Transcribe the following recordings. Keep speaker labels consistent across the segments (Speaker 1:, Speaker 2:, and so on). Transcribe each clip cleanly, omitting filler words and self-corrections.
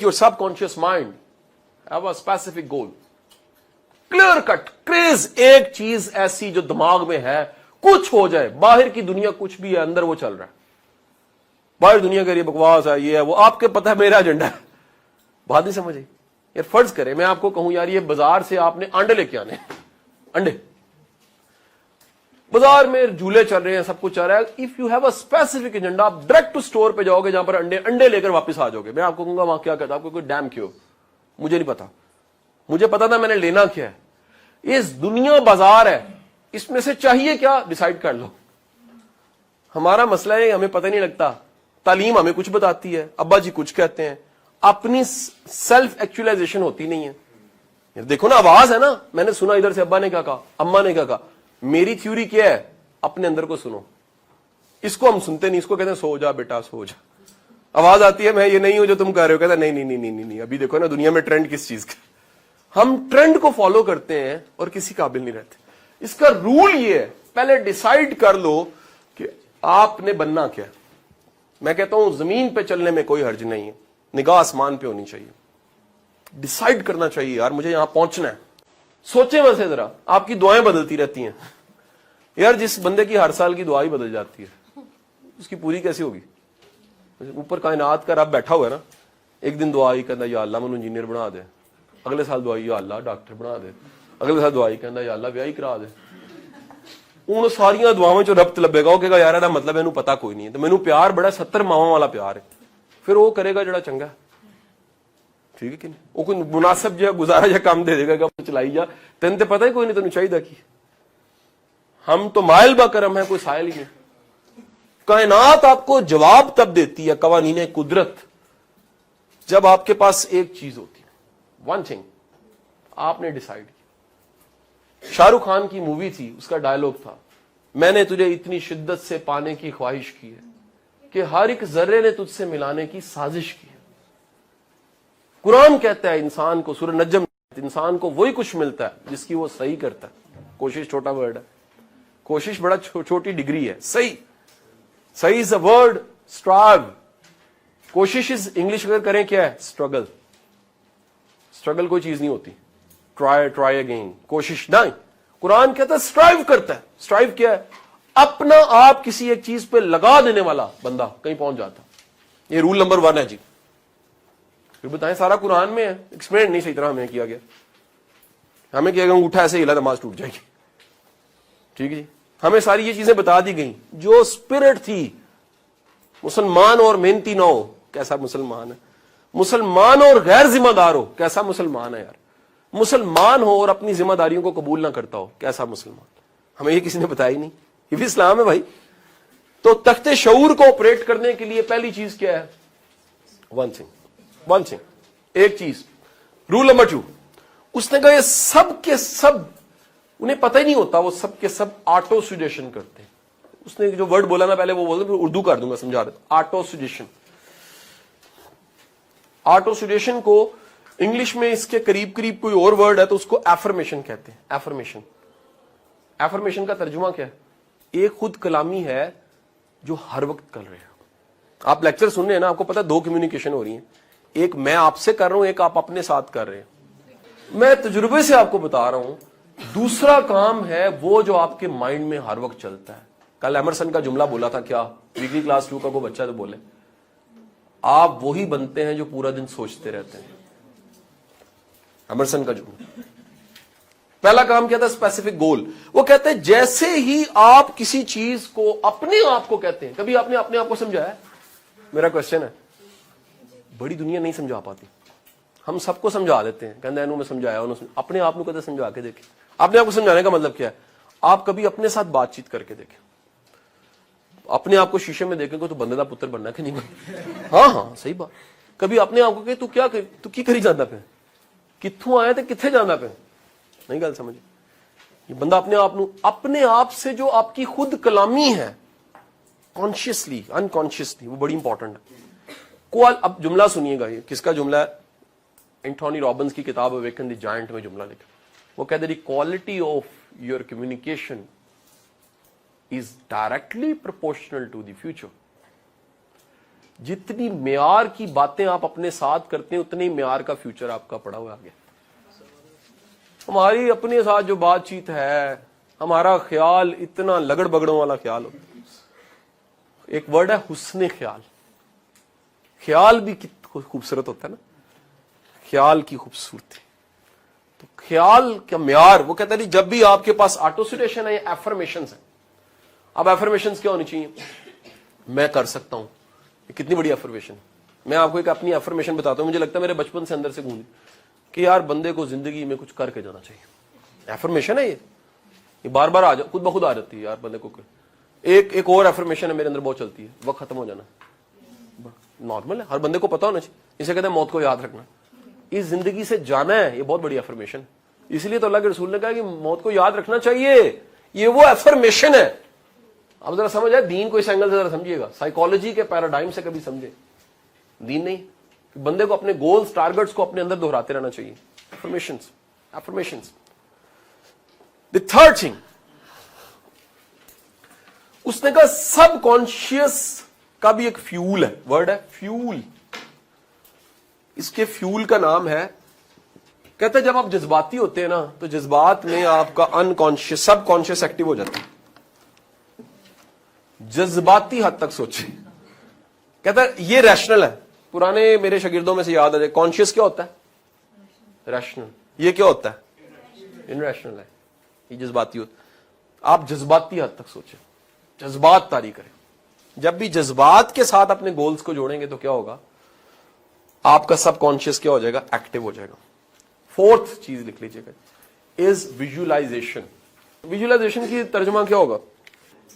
Speaker 1: Your subconscious mind have a specific goal. Clear cut, craze एक चीज ऐसी जो दिमाग में है, कुछ हो जाए, बाहर की दुनिया कुछ भी है, अंदर वो चल रहा है. बाहर दुनिया कह रही है बकवास है, ये है वो, आपके पता है मेरा एजेंडा है. बात नहीं समझ आई. यार फर्ज करें मैं आपको कहूं यार ये बाजार से आपने अंडे लेके आने, अंडे बाजार में झूले चल रहे हैं, सब कुछ चल रहा है. If you have a specific agenda, आप डायरेक्ट टू स्टोर पे जाओगे जहां पर अंडे लेकर वापस आ जाओगे. मैं आपको कहूंगा वहां क्या करता, आपको कोई डैम क्यों, मुझे नहीं पता. मुझे पता था मैंने लेना क्या है. इस दुनिया बाजार है, इसमें से चाहिए क्या डिसाइड कर लो. हमारा मसला है हमें पता नहीं लगता. तालीम हमें कुछ बताती है, अब्बा जी कुछ कहते हैं, अपनी सेल्फ एक्चुअलाइजेशन होती नहीं है. देखो ना आवाज है ना, मैंने सुना इधर से अब्बा ने क्या कहा, अम्मा ने क्या कहा. मेरी थ्योरी क्या है, अपने अंदर को सुनो. इसको हम सुनते नहीं, इसको कहते हैं सो जा बेटा सो जा. आवाज आती है मैं ये नहीं हूं जो तुम कह रहे हो, कहता नहीं नहीं नहीं नहीं नहीं. अभी देखो ना दुनिया में ट्रेंड किस चीज का, हम ट्रेंड को फॉलो करते हैं और किसी काबिल नहीं रहते. इसका रूल ये है, पहले डिसाइड कर लो कि आपने बनना क्या है. मैं कहता हूं जमीन पे चलने में कोई हर्ज नहीं है, निगाह आसमान पे होनी चाहिए. डिसाइड करना चाहिए यार मुझे यहां पहुंचना है. सोचे वैसे जरा, आपकी दुआएं बदलती रहती हैं. यार जिस बंदे की हर साल की दुआ ही बदल जाती है, उसकी पूरी कैसी होगी. ऊपर कायनात का रब बैठा हुआ है ना, एक दिन दुआ ही कहता या अल्लाह मैनू इंजीनियर बना दे, अगले साल दुआ या अल्लाह डॉक्टर बना दे, अगले साल दुआ ही कहता या अल्लाह ब्याह करा दे. उन सारिया दुआवां चो रब्त लभेगा, वो कहेगा यार ਇਹਦਾ मतलब ਇਹਨੂੰ पता कोई नहीं है, तो मैनू प्यार बड़ा 70 मावां वाला प्यार है. फिर वो करेगा जड़ा चंगा, ठीक है कि नहीं. वो कोई मुनासिब जो गुजारा या काम दे देगा, चलाई जा, तेन तो पता ही कोई नहीं तेन चाहिए कि. हम तो माइल बा करम है, कोई साइल ही नहीं. कायनात आपको जवाब तब देती है, कवानीने कुदरत, जब आपके पास एक चीज होती है, वन थिंग, आपने डिसाइड किया. शाहरुख खान की मूवी थी, उसका डायलॉग था, मैंने तुझे इतनी शिद्दत से पाने की ख्वाहिश की है कि हर एक जर्रे ने तुझसे मिलाने की साजिश की है. कुरान कहता है इंसान को, सूरह नजम, इंसान को वही कुछ मिलता है जिसकी वो सही करता है. कोशिश छोटा वर्ड है, कोशिश बड़ा छोटी डिग्री है. सही, सही इज अ वर्ड, स्ट्राइव. कोशिश इज इंग्लिश अगर करें क्या है, स्ट्रगल. स्ट्रगल कोई चीज नहीं होती. ट्राई अगेन, कोशिश नहीं. कुरान कहता है स्ट्राइव करता है. स्ट्राइव क्या है, अपना आप किसी एक चीज पे लगा देने वाला बंदा कहीं पहुंच जाता. ये रूल नंबर 1 है जी. फिर बताएं सारा कुरान में है, एक्सप्लेन नहीं सही तरह हमें किया गया. हमें किया गया अंगूठा ऐसे हिला नमाज टूट जाएगी, ठीक है जी. हमें सारी ये चीजें बता दी गई. जो स्पिरिट थी, मुसलमान और मेहनती ना हो कैसा मुसलमान है, मुसलमान और गैर जिम्मेदार हो कैसा मुसलमान है यार, मुसलमान हो और अपनी जिम्मेदारियों को कबूल ना करता हो कैसा मुसलमान. हमें ये किसी ने बताया ही नहीं. ये भी इस्लाम है भाई. तो तख्ते शऊर को ऑपरेट करने के लिए पहली चीज क्या है, वन थिंग, एक चीज. रूल नंबर 2, उसने कहा ये सब के सब, उन्हें पता ही नहीं होता, वो सब के सब ऑटो सुजेशन करते हैं. उसने जो वर्ड बोला ना पहले वो बोल, उर्दू कर दूंगा समझा रहे. Auto suggestion. ऑटो सुजेशन को इंग्लिश में इसके करीब करीब कोई और वर्ड है तो उसको एफर्मेशन कहते हैं. एफर्मेशन. एफर्मेशन का तर्जुमा क्या है, एक खुद कलामी है जो हर वक्त कर रहे हैं. आप लेक्चर सुन रहे हैं ना, आपको पता है 2 कम्युनिकेशन हो रही है. एक मैं आपसे कर रहा हूं, एक आप अपने साथ कर रहे हैं. मैं तजुर्बे से आपको बता रहा हूं. दूसरा काम है वो जो आपके माइंड में हर वक्त चलता है. कल एमरसन का जुमला बोला था, क्या वीकली क्लास 2 का कोई बच्चा तो बोले, आप वही बनते हैं जो पूरा दिन सोचते रहते हैं. एमरसन का जुमला. पहला काम क्या था, स्पेसिफिक गोल. वो कहते हैं जैसे ही आप किसी चीज को अपने आप को कहते हैं, कभी आपने अपने आप को समझाया, मेरा क्वेश्चन है. बड़ी दुनिया नहीं समझा पाती, हम सबको समझा देते हैं, कहते हैं मैं समझाया, अपने आप को कदे समझा के देखें. अपने आप को समझाने का मतलब क्या है, आप कभी अपने साथ बातचीत करके देखें. अपने आप को शीशे में देखें तो बंदे का पुत्र बनना कि नहीं बनना. हाँ सही बात. कभी अपने आप को कहे तू की करी जाता पे, कित्थों आया तो किथे जाता पे, नहीं गल समझ. ये बंदा अपने आप से जो आपकी खुद कलामी है, कॉन्शियसली अनकॉन्शियसली, वो बड़ी इंपॉर्टेंट है. अब जुमला सुनिएगा, ये किसका जुमला है, एंथोनी रॉबिन्स की किताब अवेकन द जायंट में जुमला लिखा. वो कहते हैं quality of your communication is directly proportional to the future. जितनी म्यार की बातें आप अपने साथ करते हैं उतने ही म्यार का फ्यूचर आपका पड़ा हुआ आगे। हमारी अपने साथ जो बातचीत है, हमारा ख्याल इतना लगड़ बगड़ों वाला ख्याल होता है। एक वर्ड है हुस्न ख्याल। ख्याल भी कितना खूबसूरत होता है ना, ख्याल की खूबसूरती। तो ख्याल का म्यार, वो कहता है जब भी आपके पास ऑटोसिटेशन है या एफर्मेशंस है। अब एफर्मेशंस क्या होनी चाहिए? मैं कर सकता हूं। कितनी बड़ी एफर्मेशन। मैं आपको एक अपनी एफर्मेशन बताता हूं, मुझे लगता है मेरे बचपन से अंदर से गूंजी कि यार बंदे को जिंदगी में कुछ करके जाना चाहिए। एफर्मेशन है ये बार बार खुद ब खुद आ जाती है यार बंदे को। एक और एफर्मेशन है मेरे अंदर बहुत चलती है, वक्त खत्म हो जाना। नॉर्मल है, हर बंदे को पता होना चाहिए। इसे कहते हैं मौत को याद रखना। इस जिंदगी से जाना है, ये बहुत बड़ी एफर्मेशन है। इसलिए तो अल्लाह के रसूल ने कहा कि मौत को याद रखना चाहिए। ये वो एफर्मेशन है। अब जरा समझ आए, दीन को इस एंगल से जरा समझिएगा, साइकोलॉजी के पैराडाइम से कभी समझे। दीन नहीं, बंदे को अपने गोल्स टारगेट्स को अपने अंदर दोहराते रहना चाहिए। Affirmations, affirmations. The third thing, उसने कहा सबकॉन्शियस का भी एक फ्यूल है। वर्ड है फ्यूल। इसके फ्यूल का नाम है, कहते हैं जब आप जज्बाती होते हैं ना, तो जज्बात में आपका अनकॉन्शियस सबकॉन्शियस एक्टिव हो जाता है। जज्बाती हद तक सोचे। कहता है ये रैशनल है। पुराने मेरे शागिर्दों में से याद आ जाए, कॉन्शियस क्या होता है? रैशनल। ये क्या होता है? इनरैशनल है। ये जज्बाती होता। आप जज्बाती हद तक सोचे, जज्बात तारी करें। जब भी जज्बात के साथ अपने गोल्स को जोड़ेंगे तो क्या होगा? आपका सबकॉन्शियस क्या हो जाएगा? एक्टिव हो जाएगा। फोर्थ चीज लिख लीजिएगा, इज विजुअलाइजेशन। विजुअलाइजेशन की तर्जुमा क्या होगा?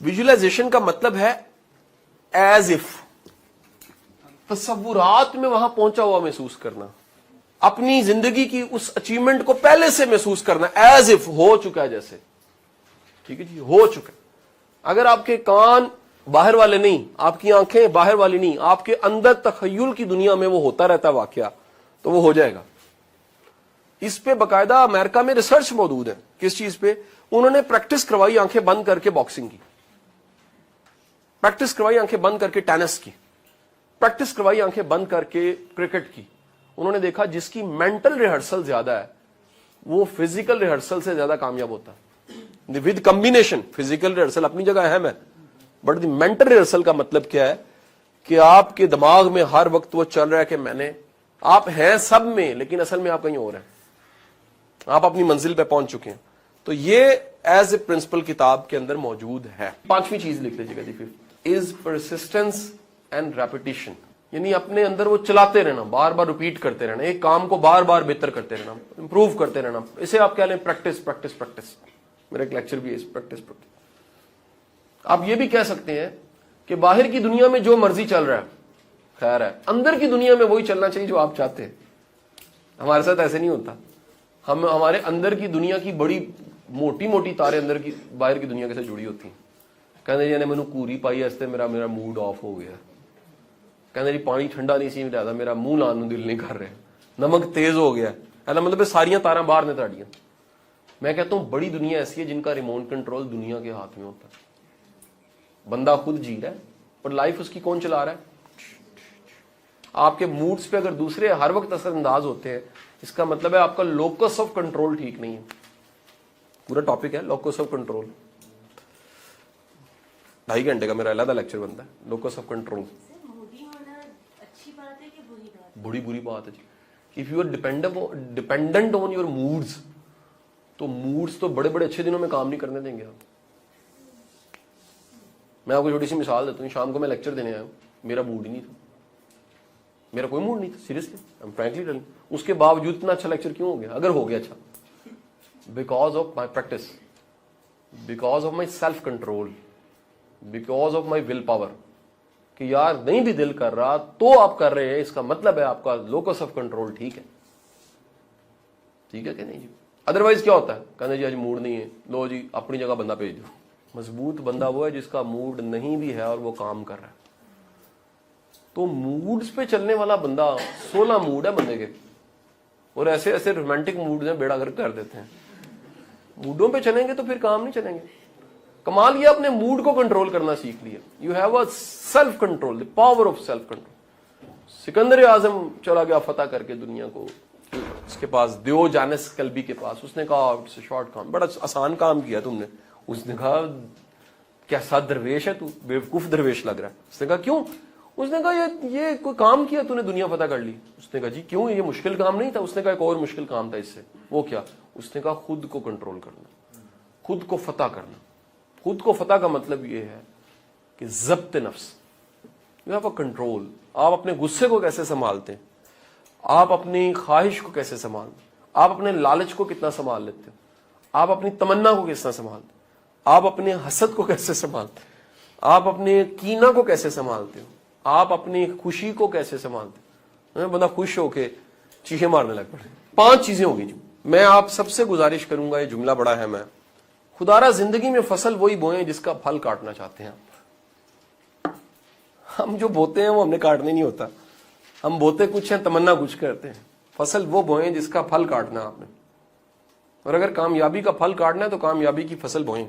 Speaker 1: विजुअलाइजेशन का मतलब है एज इफ, तसव्वुरात में वहां पहुंचा हुआ महसूस करना, अपनी जिंदगी की उस अचीवमेंट को पहले से महसूस करना, एज इफ हो चुका है जैसे। ठीक है जी, हो चुका है। अगर आपके कान बाहर वाले नहीं, आपकी आंखें बाहर वाली नहीं, आपके अंदर तखय्युल की दुनिया में वो होता रहता है वाकया, तो वो हो जाएगा। इस पे बकायदा अमेरिका में रिसर्च मौजूद है। किस चीज पे? उन्होंने प्रैक्टिस करवाई आंखें बंद करके बॉक्सिंग की, प्रैक्टिस करवाई आंखें बंद करके टेनिस की, प्रैक्टिस करवाई आंखें बंद करके क्रिकेट की। उन्होंने देखा जिसकी मेंटल रिहर्सल ज्यादा है वो फिजिकल रिहर्सल से ज्यादा कामयाब होता है। विद कॉम्बिनेशन, फिजिकल रिहर्सल अपनी जगह अहम है, बट द मेंटल रिहर्सल का मतलब क्या है कि आपके दिमाग में हर वक्त वो चल रहा है कि आप हैं सब में, लेकिन असल में आप कहीं और हैं, आप अपनी मंजिल पे पहुंच चुके हैं। तो ये एज ए प्रिंसिपल किताब के अंदर मौजूद है। पांचवी चीज लिख लीजिएगा दी fifth, is persistence and repetition. यानी अपने अंदर वो चलाते रहना, बार बार रिपीट करते रहना, एक काम को बार बार बेहतर करते रहना, इंप्रूव करते रहना। इसे आप क्या लें? Practice practice practice. मेरा एक लेक्चर भी है प्रैक्टिस प्रैक्टिस। आप ये भी कह सकते हैं कि बाहर की दुनिया में जो मर्जी चल रहा है खैर है, अंदर की दुनिया में वही चलना चाहिए जो आप चाहते हैं। हमारे साथ ऐसे नहीं होता। हम हमारे अंदर की दुनिया की बड़ी मोटी मोटी तारे अंदर की बाहर की दुनिया के साथ जुड़ी होती हैं। कहते जी ने मैनू घूरी पाई इसते मेरा मूड ऑफ हो गया। कहते जी पानी ठंडा नहीं सी लिया, मेरा मुंह लाने ਨੂੰ दिल नहीं कर रहा, नमक तेज हो गया। ऐसा मतलब सारियां तारा बाहर ने ताड़ियां। मैं कहता हूं बड़ी दुनिया ऐसी है जिनका रिमोट कंट्रोल दुनिया के हाथ में होता है। बंदा खुद जी रहा है और लाइफ उसकी कौन चला रहा है? आपके मूड्स पे अगर दूसरे हर वक्त असरअंदाज होते हैं, इसका मतलब है आपका लोकस ऑफ कंट्रोल ठीक नहीं है। पूरा टॉपिक है लोकस ऑफ कंट्रोल, 2.5 घंटे का मेरा अलग लेक्चर बनता है लोकस ऑफ कंट्रोल। बुरी बात है जी। If you are dependent on your moods, तो मूड्स तो बड़े बड़े अच्छे दिनों में काम नहीं करने देंगे आप। मैं आपको छोटी सी मिसाल देता हूँ। शाम को मैं लेक्चर देने आया हूँ, मेरा मूड ही नहीं था, मेरा कोई मूड नहीं था, seriously I am frankly telling. उसके बावजूद इतना अच्छा लेक्चर क्यों हो गया? अगर हो गया अच्छा, because of my practice, because of my self control, because of my will power. कि यार नहीं भी दिल कर रहा तो आप कर रहे हैं, इसका मतलब है आपका लोकस ऑफ कंट्रोल ठीक है। ठीक है कि नहीं जी? अदरवाइज क्या होता है? कहते जी आज मूड नहीं है, लो जी अपनी जगह बंदा भेज दो। मजबूत बंदा वो है जिसका मूड नहीं भी है और वो काम कर रहा है। तो मूड्स पे चलने वाला बंदा, 16 मूड है बंदे के, और ऐसे ऐसे रोमांटिक मूड में बेड़ा गर्क कर देते हैं। मूडों पे चलेंगे तो फिर काम नहीं चलेंगे। کمال یہ اپنے موڈ کو کنٹرول کرنا سیکھ لیا. You have a self control, the power of self control. Sikandar Azam چلا گیا فتح کر کے دنیا کو, اس کے پاس دیو جانس کلبی کے پاس, اس نے کہا اٹس اے شارٹ کام, بڑا آسان کام کیا تم نے. اس نے کہا کیسا درویش ہے تو, بیوقوف درویش لگ رہا ہے. اس نے کہا کیوں؟ اس نے کہا یہ کوئی کام کیا تو نے دنیا فتح کر لی. اس نے کہا جی کیوں, یہ مشکل کام نہیں تھا. اس نے کہا ایک اور مشکل کام تھا اس سے. وہ کیا؟ اس نے کہا خود کو کنٹرول کرنا, خود کو فتح کرنا. خود کو فتح کا مطلب یہ ہے کہ ضبط نفس, یو ہیو اے کنٹرول. آپ اپنے غصے کو کیسے سنبھالتے ہیں, آپ اپنی خواہش کو کیسے سنبھالتے ہیں, آپ اپنے لالچ کو کتنا سنبھال لیتے ہیں, آپ اپنی تمنا کو کتنا سنبھالتے ہیں, آپ اپنے حسد کو کیسے سنبھالتے ہیں, آپ اپنے کینہ کو کیسے سنبھالتے ہو, آپ اپنی خوشی کو کیسے سنبھالتے ہیں. بندہ خوش ہو کے چیخیں مارنے لگ پڑے. 5 چیزیں ہوگی جو میں آپ سب سے گزارش کروں گا, یہ جملہ بڑا ہے, میں خدارا زندگی میں فصل وہی بوئیں جس کا پھل کاٹنا چاہتے ہیں. ہم جو بوتے ہیں وہ ہم نے کاٹنے نہیں ہوتا, ہم بوتے کچھ ہیں تمنا کچھ کرتے ہیں. فصل وہ بوئیں جس کا پھل کاٹنا آپ نے, اور اگر کامیابی کا پھل کاٹنا ہے تو کامیابی کی فصل بوئیں.